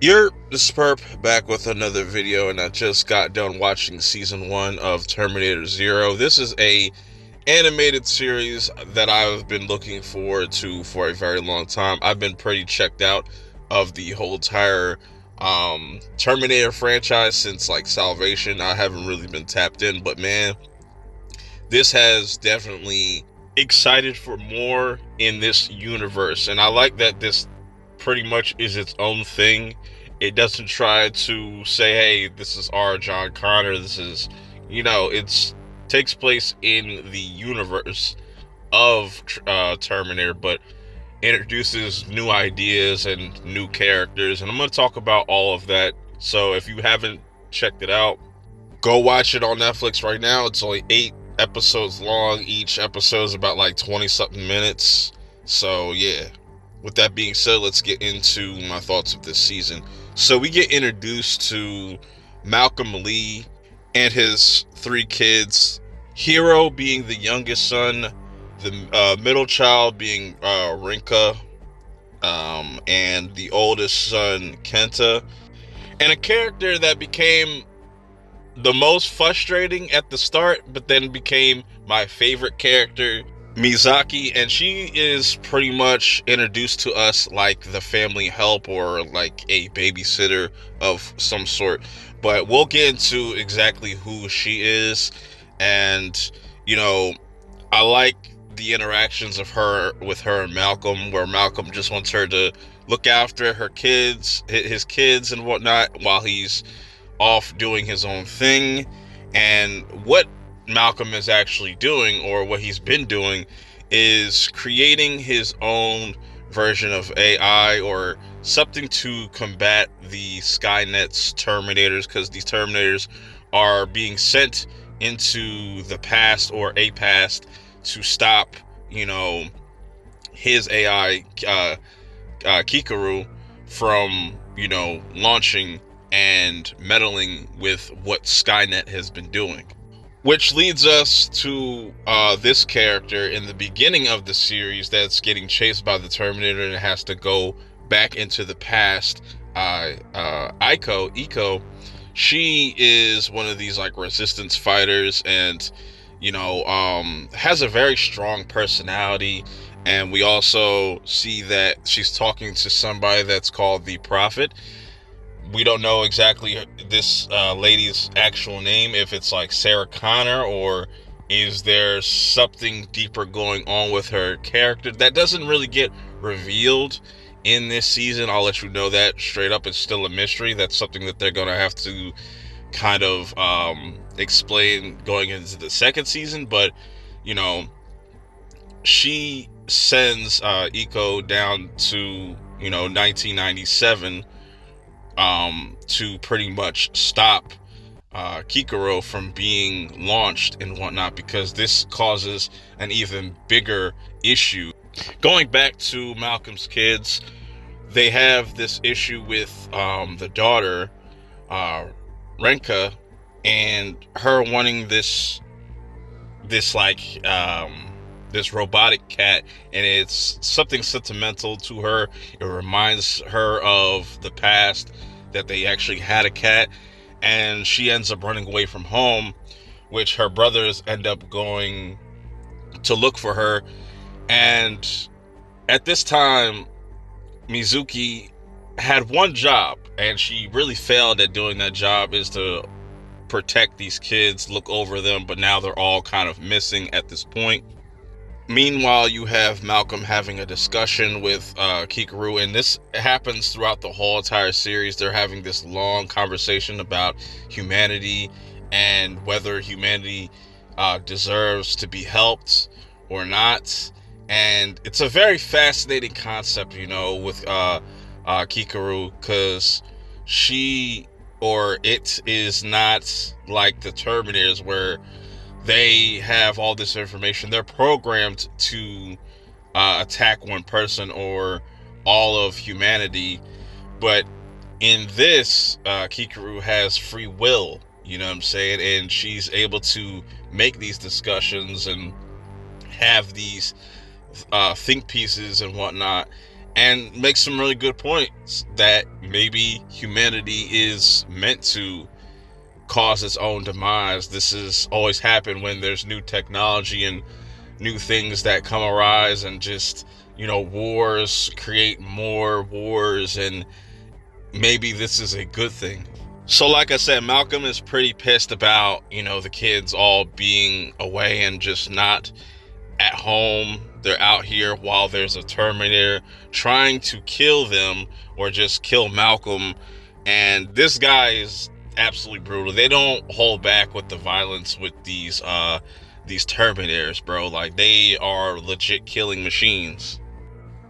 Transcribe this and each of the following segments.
You're the Spurp back with another video, and I just got done watching season 1 of Terminator Zero. This is a animated series that I've been looking forward to for a very long time. I've been pretty checked out of the whole entire Terminator franchise since like Salvation. I haven't really been tapped in, but man, this has definitely excited for more in this universe, and I like that this pretty much is its own thing. It doesn't try to say, hey, this is our John Connor, this is, it's takes place in the universe of Terminator, but introduces new ideas and new characters, and I'm going to talk about all of that. So if you haven't checked it out, go watch it on Netflix right now. It's only 8 episodes long. Each episode is about like 20 something minutes. So yeah, with that being said, let's get into my thoughts of this season. So we get introduced to Malcom Lee and his 3 kids. Hero being the youngest son, the middle child being Rinka, and the oldest son Kenta. And a character that became the most frustrating at the start, but then became my favorite character, Mizaki, and she is pretty much introduced to us like the family help or like a babysitter of some sort. But we'll get into exactly who she is, and I like the interactions of her with her and Malcolm, where Malcolm just wants her to look after her kids, his kids and whatnot, while he's off doing his own thing. And what Malcolm is actually doing, or what he's been doing, is creating his own version of AI or something to combat the SkyNet's Terminators, because these Terminators are being sent into the past or a past to stop, his AI, Kikaru, from, launching and meddling with what SkyNet has been doing. Which leads us to this character in the beginning of the series that's getting chased by the Terminator and has to go back into the past. Eiko, she is one of these like resistance fighters, and has a very strong personality. And we also see that she's talking to somebody that's called the Prophet. We don't know exactly this lady's actual name, if it's like Sarah Connor, or is there something deeper going on with her character that doesn't really get revealed in this season. I'll let you know that straight up. It's still a mystery. That's something that they're going to have to kind of explain going into the second season. But, she sends Eiko down to, 1997 to pretty much stop Kikoro from being launched and whatnot, because this causes an even bigger issue. Going back to Malcolm's kids, they have this issue with the daughter, Renka, and her wanting this robotic cat, and it's something sentimental to her. It reminds her of the past, that they actually had a cat, and she ends up running away from home, which her brothers end up going to look for her. And at this time, Mizuki had one job, and she really failed at doing that job, is to protect these kids, look over them, but now they're all kind of missing at this point. Meanwhile, you have Malcolm having a discussion with Kikaru, and this happens throughout the whole entire series. They're having this long conversation about humanity and whether humanity deserves to be helped or not. And it's a very fascinating concept, with Kikaru, because it is not like the Terminators, where they have all this information. They're programmed to attack one person or all of humanity. But in this, Kikaru has free will, you know what I'm saying? And she's able to make these discussions and have these think pieces and whatnot. and makes some really good points that maybe humanity is meant to cause its own demise. This has always happened when there's new technology and new things that come arise, and just, wars create more wars, and maybe this is a good thing. So like I said, Malcolm is pretty pissed about, the kids all being away and just not at home. They're out here while there's a Terminator trying to kill them, or just kill Malcolm. And this guy is absolutely brutal. They don't hold back with the violence with these Terminators, bro. Like, they are legit killing machines.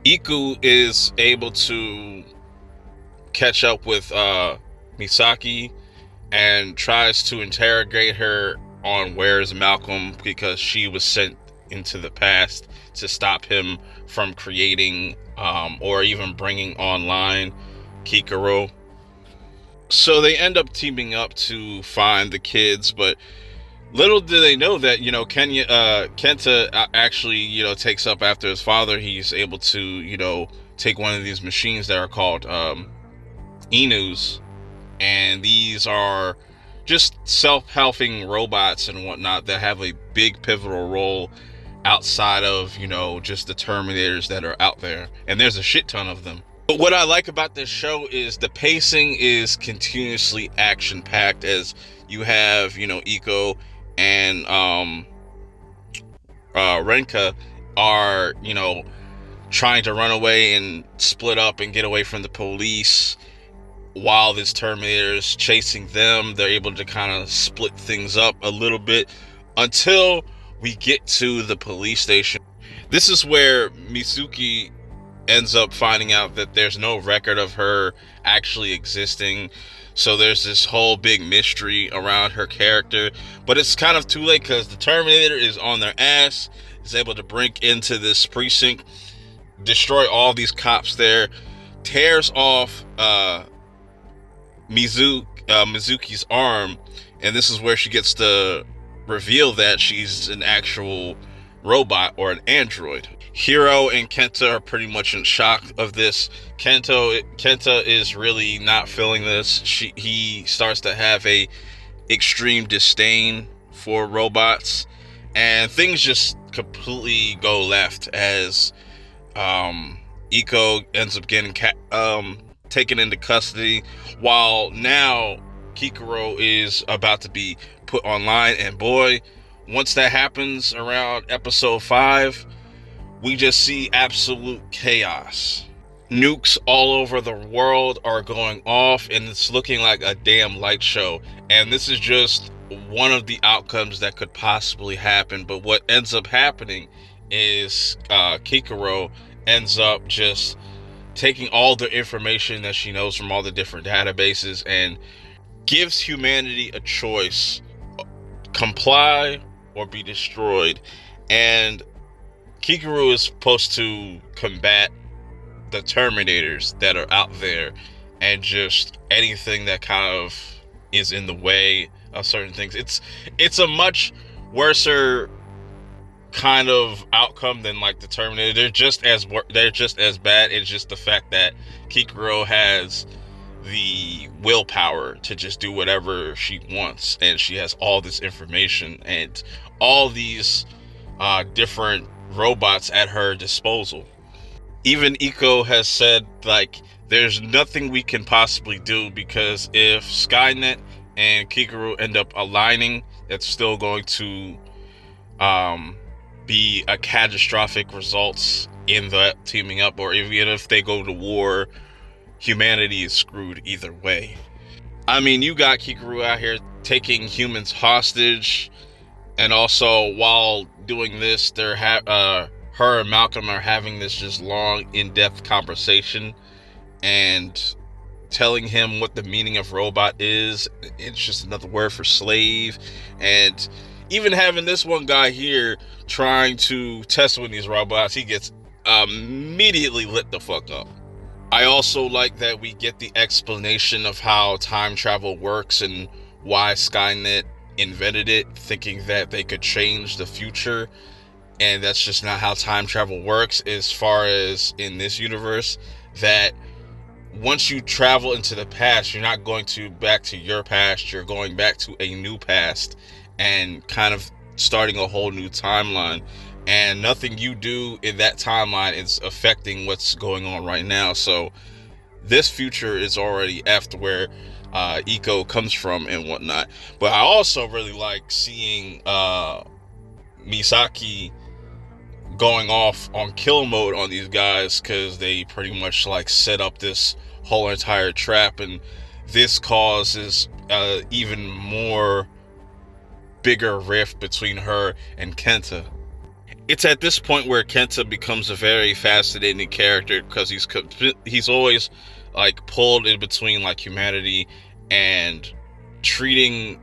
Iku is able to catch up with Misaki and tries to interrogate her on where's Malcolm, because she was sent into the past to stop him from creating or even bringing online Kikoro. So they end up teaming up to find the kids, but little do they know that, Kenta actually, takes up after his father. He's able to, take one of these machines that are called Inus, and these are just self-helping robots and whatnot that have a big pivotal role outside of, just the Terminators that are out there, and there's a shit ton of them. But what I like about this show is the pacing is continuously action-packed, as you have, Iko and Renka are, trying to run away and split up and get away from the police. While this Terminator is chasing them, they're able to kind of split things up a little bit until we get to the police station. This is where Mizuki ends up finding out that there's no record of her actually existing. So there's this whole big mystery around her character, but it's kind of too late, because the Terminator is on their ass, is able to break into this precinct, destroy all these cops there, tears off Mizuki's arm, and this is where she gets to reveal that she's an actual robot or an android. Hiro and Kenta are pretty much in shock of this. Kenta is really not feeling this. He starts to have a extreme disdain for robots, and things just completely go left as Iko ends up getting taken into custody, while now Kikoro is about to be put online. And boy, once that happens around episode 5, we just see absolute chaos. Nukes all over the world are going off, and it's looking like a damn light show. And this is just one of the outcomes that could possibly happen. But what ends up happening is Kikoro ends up just taking all the information that she knows from all the different databases and gives humanity a choice: comply or be destroyed. And Kikoro is supposed to combat the Terminators that are out there, and just anything that kind of is in the way of certain things. It's a much worser kind of outcome than like the Terminator. They're just as bad. It's just the fact that Kikoro has the willpower to just do whatever she wants, and she has all this information and all these different robots at her disposal. Even Iko has said, like, there's nothing we can possibly do, because if SkyNet and Kikoro end up aligning, it's still going to be a catastrophic results in that teaming up, or even if they go to war, humanity is screwed either way. I mean, you got Kikoro out here taking humans hostage, and also while doing this, her and Malcolm are having this just long, in-depth conversation and telling him what the meaning of robot is. It's just another word for slave. And even having this one guy here trying to test with these robots, he gets immediately lit the fuck up. I also like that we get the explanation of how time travel works and why SkyNet invented it, thinking that they could change the future. and that's just not how time travel works as far as in this universe. That once you travel into the past, you're not going to back to your past, you're going back to a new past and kind of starting a whole new timeline, and nothing you do in that timeline is affecting what's going on right now. So this future is already after where Iko comes from and whatnot. But I also really like seeing Misaki going off on kill mode on these guys, because they pretty much like set up this whole entire trap, and this causes even more bigger rift between her and Kenta. It's at this point where Kenta becomes a very fascinating character, because he's always like pulled in between like humanity and treating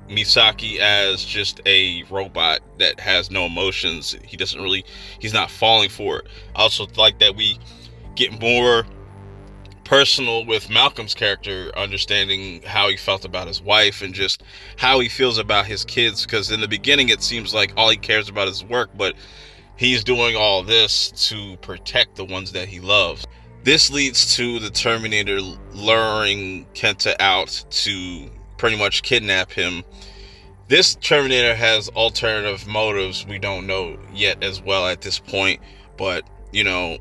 Misaki as just a robot that has no emotions. He's not falling for it. I also like that we get more personal with Malcolm's character, understanding how he felt about his wife and just how he feels about his kids, because in the beginning it seems like all he cares about is work, but he's doing all this to protect the ones that he loves. This leads to the Terminator luring Kenta out to pretty much kidnap him. This Terminator has alternative motives we don't know yet as well at this point, but you know,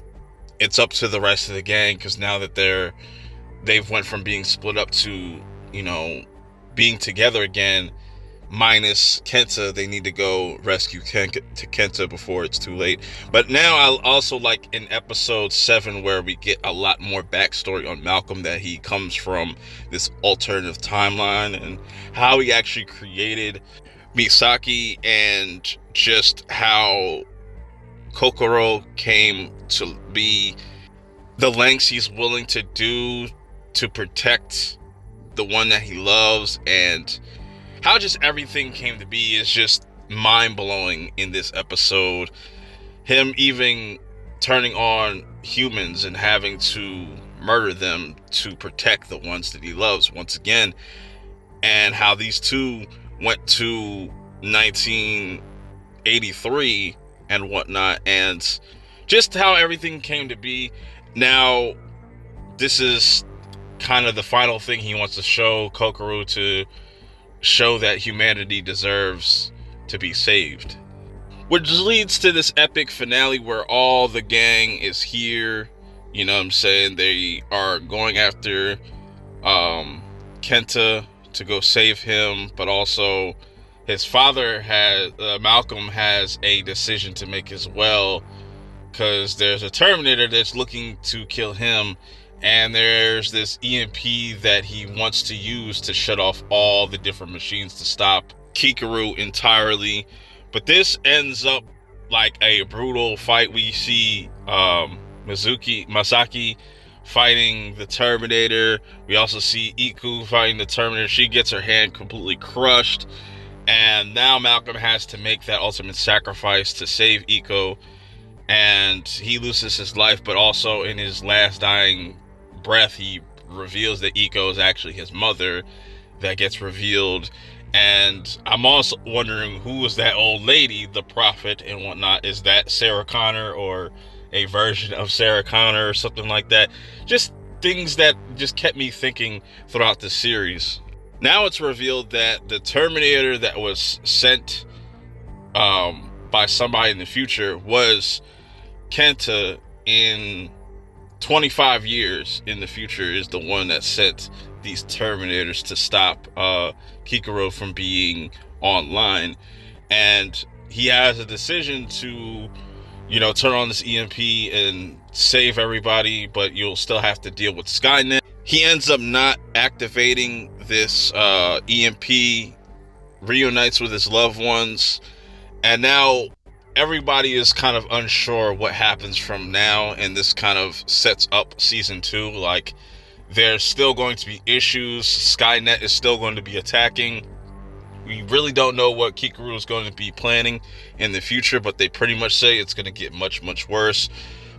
it's up to the rest of the gang, because now that they've went from being split up to, you know, being together again, minus Kenta, they need to go rescue Kenta before it's too late. But now I also like in episode 7 where we get a lot more backstory on Malcolm, that he comes from this alternative timeline and how he actually created Misaki, and just how Kokoro came to be, the lengths he's willing to do to protect the one that he loves, and how just everything came to be is just mind-blowing in this episode. Him even turning on humans and having to murder them to protect the ones that he loves once again, and how these two went to 1983 and whatnot, and just how everything came to be. Now, this is kind of the final thing he wants to show Kokoro, to show that humanity deserves to be saved. Which leads to this epic finale where all the gang is here. You know what I'm saying? They are going after Kenta to go save him, but also his father Malcolm has a decision to make as well, because there's a Terminator that's looking to kill him, and there's this EMP that he wants to use to shut off all the different machines to stop Kikaru entirely. But this ends up like a brutal fight. We see Masaki fighting the Terminator. We also see Iku fighting the Terminator. She gets her hand completely crushed, and now Malcolm has to make that ultimate sacrifice to save Iko, and he loses his life, but also in his last dying breath he reveals that Iko is actually his mother. That gets revealed, and I'm also wondering who is that old lady, the prophet and whatnot. Is that Sarah Connor, or a version of Sarah Connor, or something like that? Just things that just kept me thinking throughout the series. Now it's revealed that the Terminator that was sent by somebody in the future was Kenta in 25 years in the future, is the one that sent these Terminators to stop Kikaru from being online. And he has a decision to, you know, turn on this EMP and save everybody, but you'll still have to deal with SkyNet. He ends up not activating this EMP, reunites with his loved ones, and now everybody is kind of unsure what happens from now, and this kind of sets up season 2. Like, there's still going to be issues. SkyNet is still going to be attacking. We really don't know what Kikaru is going to be planning in the future, but they pretty much say it's going to get much, much worse.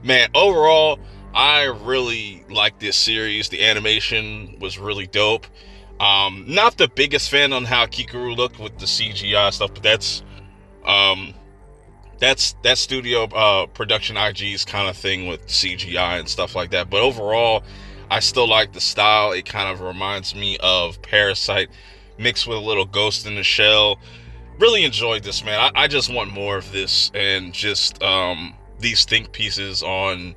Man, overall, I really like this series. The animation was really dope. Not the biggest fan on how Kikaru looked with the CGI stuff, but that's that studio production IG's kind of thing with CGI and stuff like that. But overall, I still like the style. It kind of reminds me of Parasite mixed with a little Ghost in the Shell. Really enjoyed this, man. I just want more of this, and just these think pieces on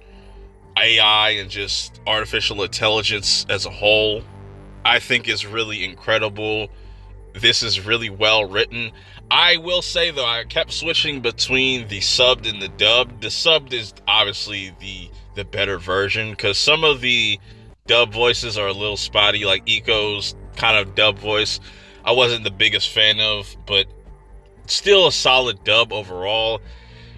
AI and just artificial intelligence as a whole, I think is really incredible. This is really well written. I will say though, I kept switching between the subbed and the dubbed. The subbed is obviously the better version, because some of the dub voices are a little spotty, like Eco's kind of dub voice I wasn't the biggest fan of, but still a solid dub overall.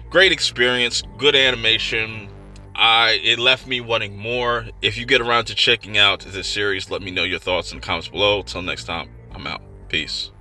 Great experience, good animation. It left me wanting more. If you get around to checking out this series, let me know your thoughts in the comments below. Till next time, I'm out. Peace.